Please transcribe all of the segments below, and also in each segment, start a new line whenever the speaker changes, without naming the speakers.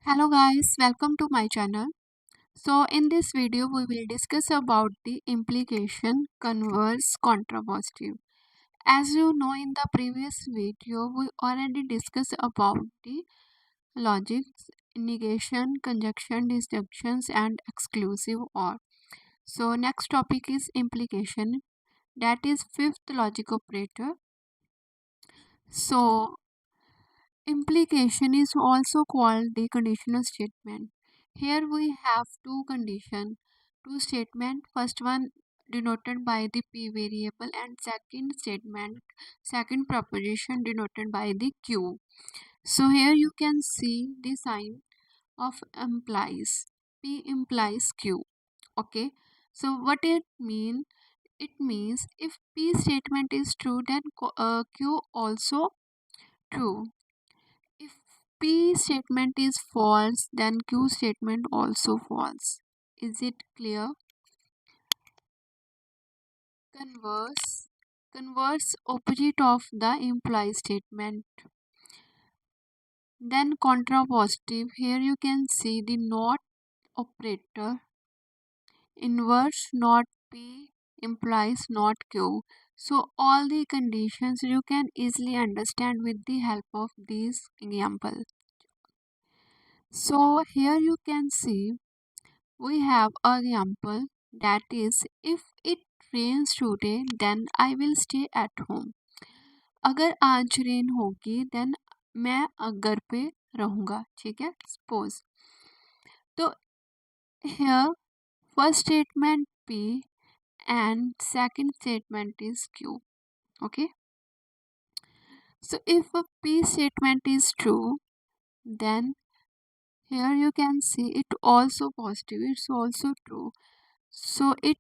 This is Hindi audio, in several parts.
Hello guys, welcome to my channel. So in this video we will discuss about the implication, converse, contrapositive. As you know, in the previous video we already discussed about the logics, negation, conjunction, disjunctions and exclusive or. So next topic is implication, that is fifth logic operator. So implication is also called the conditional statement. Here we have two conditions, two statements. First one denoted by the p variable and second proposition denoted by the q. So here you can see the sign of implies. P implies q. Okay. So what it mean? It means if p statement is true, then q also true. If P statement is false, then Q statement also false. Is it clear? Converse. Converse opposite of the implied statement. Then contrapositive. Here you can see the not operator. Inverse not P implies not Q. So all the conditions you can easily understand with the help of these example. So here you can see we have an example, that is if it rains today then I will stay at home. अगर आज रेन होगी देन मैं घर पे रहूँगा. ठीक है, सपोज. तो here first statement P and second statement is Q. Okay, so if a P statement is true, then here you can see it also positive, it's also true. So it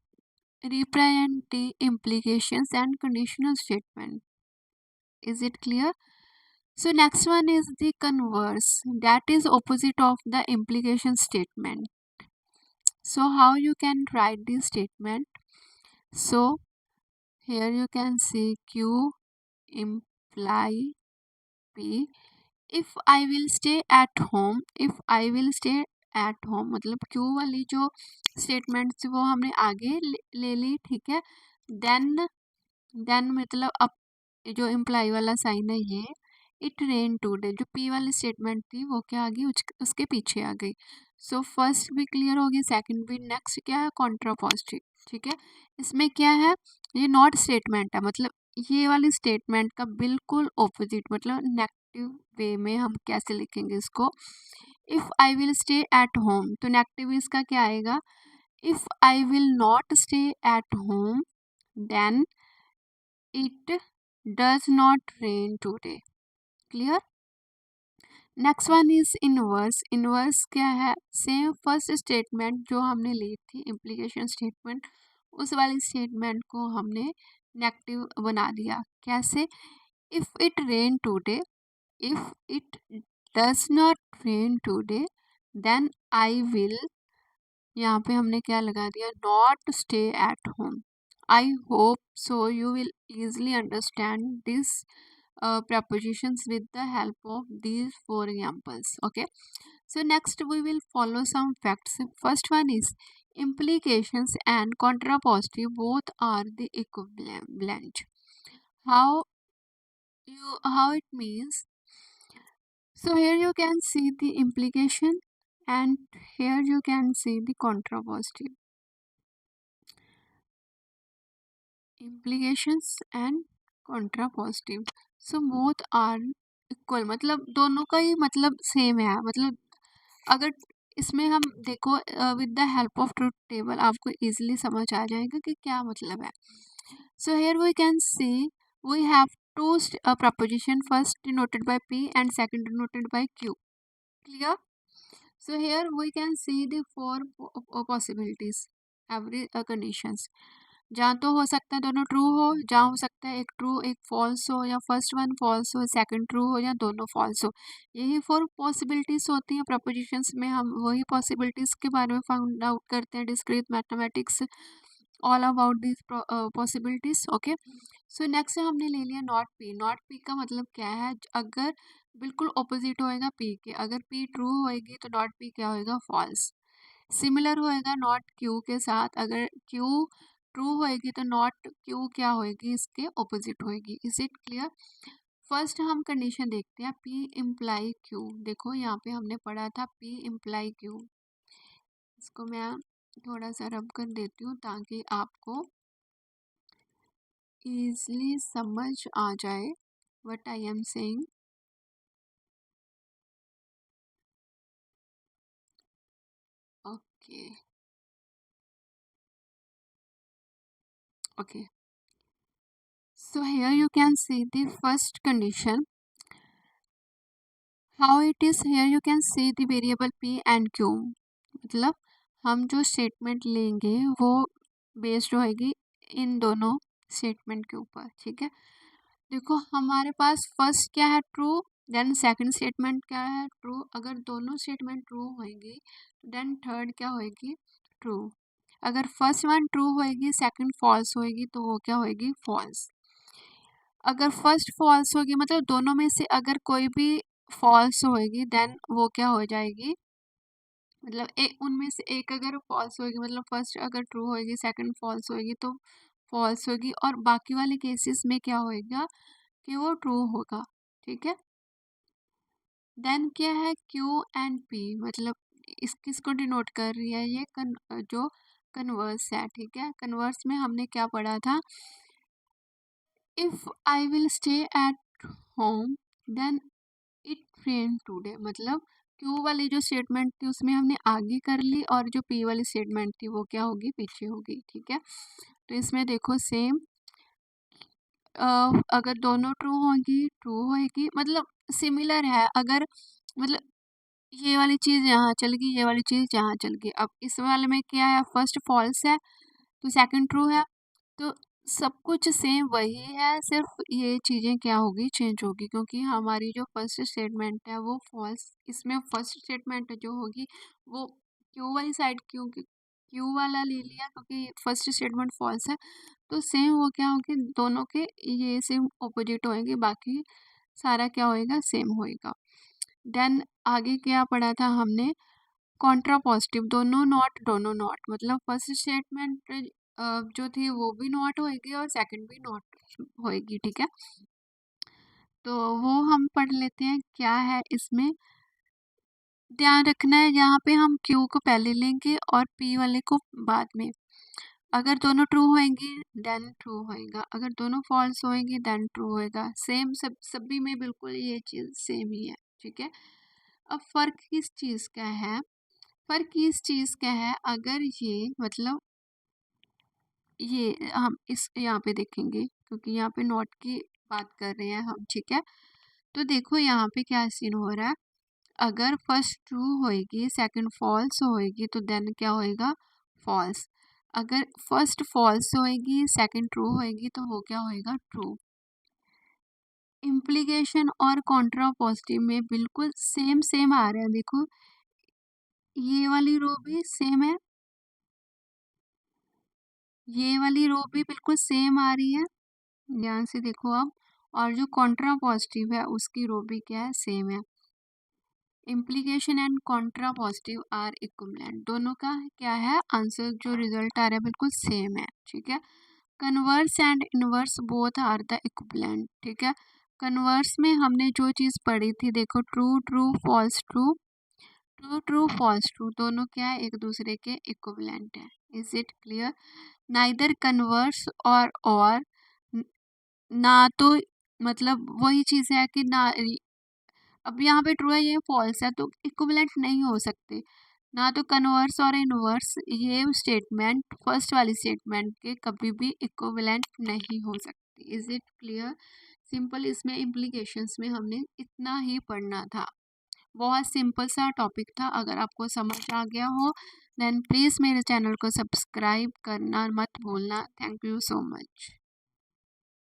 represent the implications and conditional statement. Is it clear? So next one is the converse, that is opposite of the implication statement. So how you can write this statement? So here you can see Q imply P. If I will stay at home, if I will stay at home मतलब Q वाली जो स्टेटमेंट थी वो हमने आगे ले ली. ठीक है, देन मतलब अब जो इम्प्लाई वाला साइन है ये इट रेन टूडे, जो पी वाली स्टेटमेंट थी वो क्या आ गई, उसके पीछे आ गई. सो फर्स्ट भी क्लियर होगी, सेकंड भी. नेक्स्ट क्या है, कॉन्ट्रापोजिटिव. ठीक है, इसमें क्या है, ये नॉट स्टेटमेंट है, मतलब ये वाली स्टेटमेंट का बिल्कुल ऑपोजिट, मतलब नेगेटिव वे में हम कैसे लिखेंगे इसको. If I will stay at home, तो नेगेटिव इसका क्या आएगा, if I will not stay at home then it does not rain today. Clear. Next one is inverse. Inverse क्या है, सेम फर्स्ट स्टेटमेंट जो हमने ली थी इम्प्लीकेशन स्टेटमेंट, उस वाली स्टेटमेंट को हमने नेगेटिव बना दिया. कैसे, if it rain today, if it does not rain today then I will, यहाँ पे हमने क्या लगा दिया, not stay at home. I hope so you will easily understand these prepositions with the help of these four examples. Okay, so next we will follow some facts. First one is implications and contrapositive both are the equivalent. How it means, so here you can see the implication and here you can see the contrapositive. Implications and contrapositive, so both are equal, मतलब दोनों का ही मतलब सेम है. मतलब अगर इसमें हम देखो with the help of truth table आपको इजीली समझ आ जाएगा कि क्या मतलब है. So here we can see we have two proposition, first denoted by P and second denoted by Q. Clear. So here we can see the four possibilities, every conditions. जहाँ तो हो सकता है दोनों ट्रू हो, जहाँ हो सकता है एक ट्रू एक फॉल्स हो, या फर्स्ट वन फॉल्स हो सेकंड ट्रू हो, या दोनों फॉल्स हो. यही फोर पॉसिबिलिटीज़ होती हैं प्रपोजिशंस में. हम वही पॉसिबिलिटीज़ के बारे में फाउंड आउट करते हैं, discrete mathematics all about this possibilities. Okay, so next हमने ले लिया नॉट पी. नॉट पी का मतलब क्या है, अगर बिल्कुल ऑपोजिट होएगा पी के। अगर पी ट्रू होएगी तो नॉट पी क्या होएगा, फॉल्स। सिमिलर होएगा नॉट क्यू के साथ। अगर क्यू ट्रू होएगी तो नॉट क्यू क्या होएगी, इसके ऑपोजिट होएगी। Is it clear? फर्स्ट हम कंडीशन देखते हैं, पी इम्प्लाई क्यू। देखो यहाँ पे हमने पढ़ा था पी इम्प्लाई क्यू। इसको मैं थोड़ा सा रब कर देती हूँ ताकि आपको इजली समझ आ जाए what I am saying. Okay okay, so here you can see the first condition how it is. Here you can see the variable p and q, मतलब हम जो स्टेटमेंट लेंगे वो बेस्ड होएगी इन दोनों स्टेटमेंट के ऊपर, ठीक है। देखो हमारे पास फर्स्ट क्या है, ट्रू, देन सेकंड स्टेटमेंट क्या है, ट्रू। अगर दोनों स्टेटमेंट ट्रू होएगी देन थर्ड क्या होएगी, ट्रू। अगर फर्स्ट वन ट्रू होएगी सेकंड फॉल्स होएगी तो वो क्या होएगी, फॉल्स। अगर फर्स्ट फॉल्स होगी मतलब दोनों में से अगर कोई भी फॉल्स होएगी देन वो क्या हो जाएगी, मतलब उनमें से एक अगर फॉल्स होएगी, मतलब फर्स्ट अगर ट्रू होएगी सेकंड फॉल्स होएगी तो फॉल्स होगी, और बाकी वाले केसेस में क्या होएगा कि वो ट्रू होगा, ठीक है। देन क्या है, क्यू एंड पी, मतलब इस किसको डिनोट कर रही है, ये जो कन्वर्स है, ठीक है। कन्वर्स में हमने क्या पढ़ा था, if I will stay at home then it rain today, मतलब क्यू वाली जो स्टेटमेंट थी उसमें हमने आगे कर ली और जो पी वाली स्टेटमेंट थी वो क्या होगी, पीछे होगी, ठीक है। तो इसमें देखो सेम, अगर दोनों ट्रू होंगी ट्रू होएगी, मतलब सिमिलर है। अगर मतलब ये वाली चीज़ यहाँ चल गई, ये वाली चीज़ यहाँ चल गई। अब इस वाले में क्या है, फर्स्ट फॉल्स है तो सेकंड ट्रू है, तो सब कुछ सेम वही है, सिर्फ ये चीज़ें क्या होगी, चेंज होगी, क्योंकि हमारी जो फर्स्ट स्टेटमेंट है वो फॉल्स, इसमें फर्स्ट स्टेटमेंट जो होगी वो क्यू वाली साइड, क्यू वाला ले लिया क्योंकि फर्स्ट स्टेटमेंट फॉल्स है, तो सेम वो क्या होगी, दोनों के ये सेम ऑपोजिट होएंगे, बाकी सारा क्या होएगा, सेम होएगा। देन आगे क्या पढ़ा था हमने, कॉन्ट्रा पॉजिटिव, दोनों नॉट, मतलब फर्स्ट स्टेटमेंट जो थी वो भी नॉट होएगी और सेकंड भी नॉट होएगी, ठीक है। तो वो हम पढ़ लेते हैं क्या है इसमें। ध्यान रखना है यहाँ पे हम क्यू को पहले लेंगे और पी वाले को बाद में। अगर दोनों ट्रू होएंगी देन ट्रू होएगा, अगर दोनों फॉल्स होएंगी देन ट्रू होएगा। सेम सभी में बिल्कुल ये चीज़ सेम ही है, ठीक है। अब फर्क किस चीज़ का है, फर्क इस चीज़ का है, अगर ये मतलब ये हम इस यहाँ पे देखेंगे क्योंकि यहाँ पे नॉट की बात कर रहे हैं हम, ठीक है। तो देखो यहाँ पे क्या सीन हो रहा है, अगर फर्स्ट ट्रू होएगी सेकंड फॉल्स होएगी तो देन क्या होएगा, फॉल्स। अगर फर्स्ट फॉल्स होएगी सेकंड ट्रू होएगी तो वो क्या होएगा, ट्रू। इम्प्लीकेशन और कॉन्ट्रा पॉजिटिव में बिल्कुल सेम सेम आ रहा है, देखो ये वाली रो भी सेम है, ये वाली रो भी बिल्कुल सेम आ रही है, ध्यान से देखो आप। और जो कॉन्ट्रा पॉजिटिव है उसकी रो भी क्या है, सेम है। Implication and contra positive are equivalent, दोनों का क्या है आंसर, जो रिजल्ट आ रहा है बिल्कुल सेम है, ठीक है। Converse and inverse both are the equivalent, ठीक है। कन्वर्स में हमने जो चीज़ पढ़ी थी, देखो true true false true, true true false true, दोनों क्या है, एक दूसरे के इक्विवेलेंट है। Is it clear? Neither converse और ना तो मतलब वही चीज़ है कि ना, अब यहाँ पे ट्रू है ये फॉल्स है तो इक्विवेलेंट नहीं हो सकते। ना तो कन्वर्स और इनवर्स ये स्टेटमेंट फर्स्ट वाली स्टेटमेंट के कभी भी इक्विवेलेंट नहीं हो सकते। Is it clear? सिंपल, इसमें इम्प्लीकेशंस में हमने इतना ही पढ़ना था, बहुत सिंपल सा टॉपिक था। अगर आपको समझ आ गया हो देन प्लीज़ मेरे चैनल को सब्सक्राइब करना मत भूलना। Thank you so much.